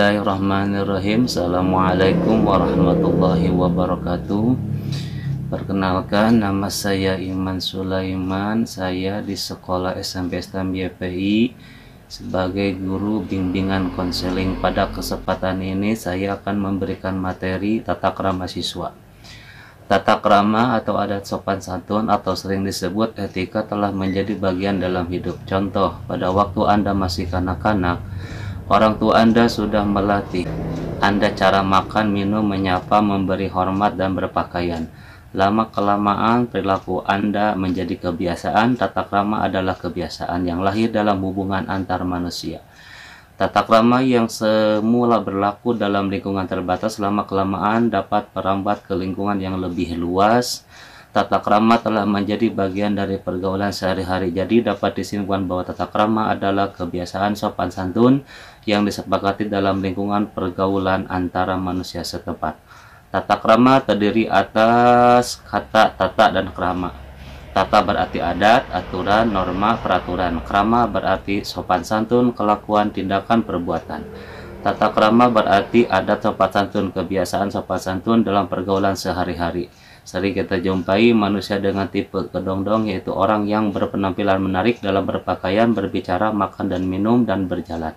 Bismillahirrahmanirrahim. Assalamualaikum warahmatullahi wabarakatuh. Perkenalkan, nama saya Iman Sulaiman. Saya di Sekolah SMP Islam YPI sebagai guru bimbingan konseling. Pada kesempatan ini saya akan memberikan materi tata krama siswa. Tata krama atau adat sopan santun atau sering disebut etika telah menjadi bagian dalam hidup. Contoh, pada waktu Anda masih kanak-kanak, orang tua Anda sudah melatih Anda cara makan, minum, menyapa, memberi hormat, dan berpakaian. Lama-kelamaan perilaku Anda menjadi kebiasaan. Tata krama adalah kebiasaan yang lahir dalam hubungan antar manusia. Tata krama yang semula berlaku dalam lingkungan terbatas lama-kelamaan dapat merambat ke lingkungan yang lebih luas. Tata krama telah menjadi bagian dari pergaulan sehari-hari. Jadi dapat disimpulkan bahwa tata krama adalah kebiasaan sopan santun yang disepakati dalam lingkungan pergaulan antara manusia setempat. Tata krama terdiri atas kata tata dan krama. Tata berarti adat, aturan, norma, peraturan. Krama berarti sopan santun, kelakuan, tindakan, perbuatan. Tata krama berarti adat sopan santun, kebiasaan sopan santun dalam pergaulan sehari-hari. Sering kita jumpai manusia dengan tipe kedongdong, yaitu orang yang berpenampilan menarik dalam berpakaian, berbicara, makan dan minum, dan berjalan.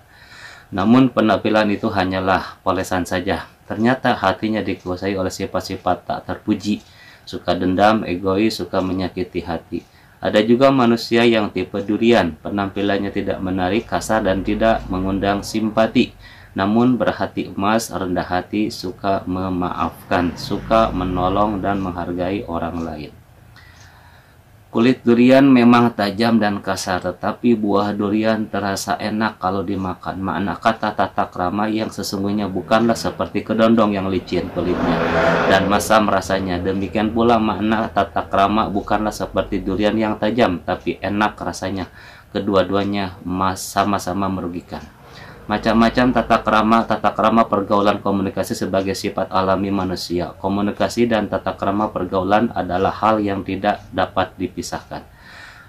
Namun penampilan itu hanyalah polesan saja. Ternyata hatinya dikuasai oleh sifat-sifat tak terpuji, suka dendam, egois, suka menyakiti hati. Ada juga manusia yang tipe durian, penampilannya tidak menarik, kasar, dan tidak mengundang simpati. Namun berhati emas, rendah hati, suka memaafkan, suka menolong dan menghargai orang lain. Kulit durian memang tajam dan kasar, tetapi buah durian terasa enak kalau dimakan. Makna kata tata krama yang sesungguhnya bukanlah seperti kedondong yang licin kulitnya dan masam rasanya. Demikian pula makna tata krama bukanlah seperti durian yang tajam, tapi enak rasanya. Kedua-duanya sama-sama merugikan. Macam-macam tata krama pergaulan komunikasi sebagai sifat alami manusia. Komunikasi dan tata krama pergaulan adalah hal yang tidak dapat dipisahkan.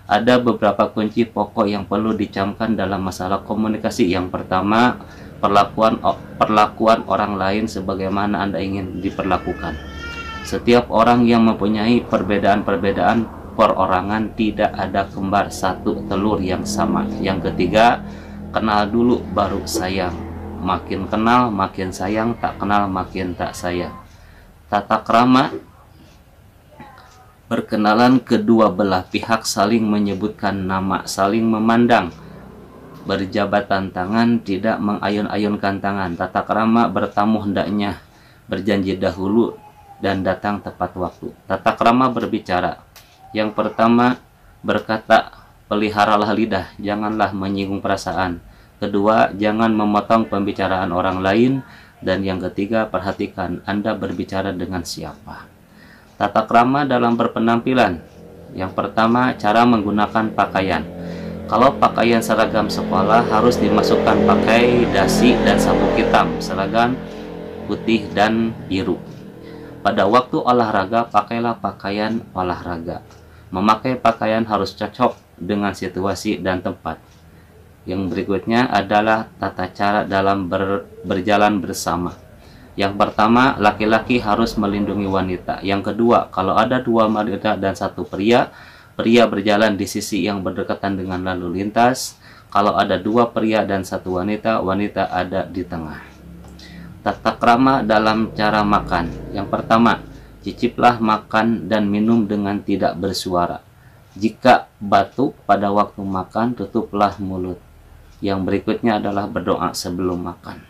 Ada beberapa kunci pokok yang perlu dicamkan dalam masalah komunikasi. Yang pertama, perlakuan orang lain sebagaimana Anda ingin diperlakukan. Setiap orang yang mempunyai perbedaan-perbedaan perorangan, tidak ada kembar satu telur yang sama. Yang ketiga, kenal dulu baru sayang. Makin kenal makin sayang, tak kenal makin tak sayang. Tata krama perkenalan kedua belah pihak, saling menyebutkan nama, saling memandang, berjabatan tangan, tidak mengayun-ayunkan tangan. Tata krama bertamu hendaknya berjanji dahulu dan datang tepat waktu. Tata krama berbicara. Yang pertama, berkata, peliharalah lidah, janganlah menyinggung perasaan. Kedua, jangan memotong pembicaraan orang lain. Dan yang ketiga, perhatikan Anda berbicara dengan siapa. Tata krama dalam berpenampilan. Yang pertama, cara menggunakan pakaian. Kalau pakaian seragam sekolah, harus dimasukkan pakai dasi dan sabuk hitam, seragam putih dan biru. Pada waktu olahraga, pakailah pakaian olahraga. Memakai pakaian harus cocok dengan situasi dan tempat. Yang berikutnya adalah tata cara dalam berjalan bersama. Yang pertama, laki-laki harus melindungi wanita. Yang kedua, kalau ada dua wanita dan satu pria, pria berjalan di sisi yang berdekatan dengan lalu lintas. Kalau ada dua pria dan satu wanita, wanita ada di tengah. Tata krama dalam cara makan. Yang pertama, ciciplah makan dan minum dengan tidak bersuara. Jika batuk pada waktu makan, tutuplah mulut. Yang berikutnya adalah berdoa sebelum makan.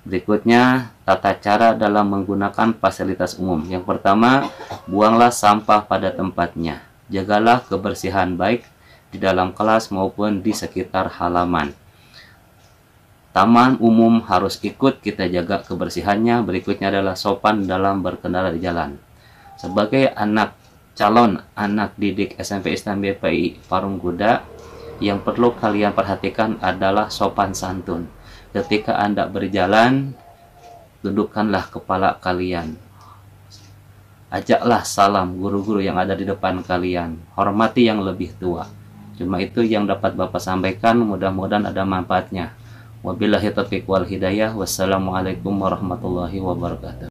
Berikutnya, tata cara dalam menggunakan fasilitas umum. Yang pertama, buanglah sampah pada tempatnya. Jagalah kebersihan baik di dalam kelas maupun di sekitar halaman. Taman umum harus ikut kita jaga kebersihannya. Berikutnya adalah sopan dalam berkendara di jalan. Sebagai calon anak didik SMP Islam YPI Parung Kuda, yang perlu kalian perhatikan adalah sopan santun. Ketika Anda berjalan, dudukkanlah kepala kalian. Ajaklah salam guru-guru yang ada di depan kalian. Hormati yang lebih tua. Cuma itu yang dapat Bapak sampaikan, mudah-mudahan ada manfaatnya. Wabillahi taufiq wal hidayah. Wassalamualaikum warahmatullahi wabarakatuh.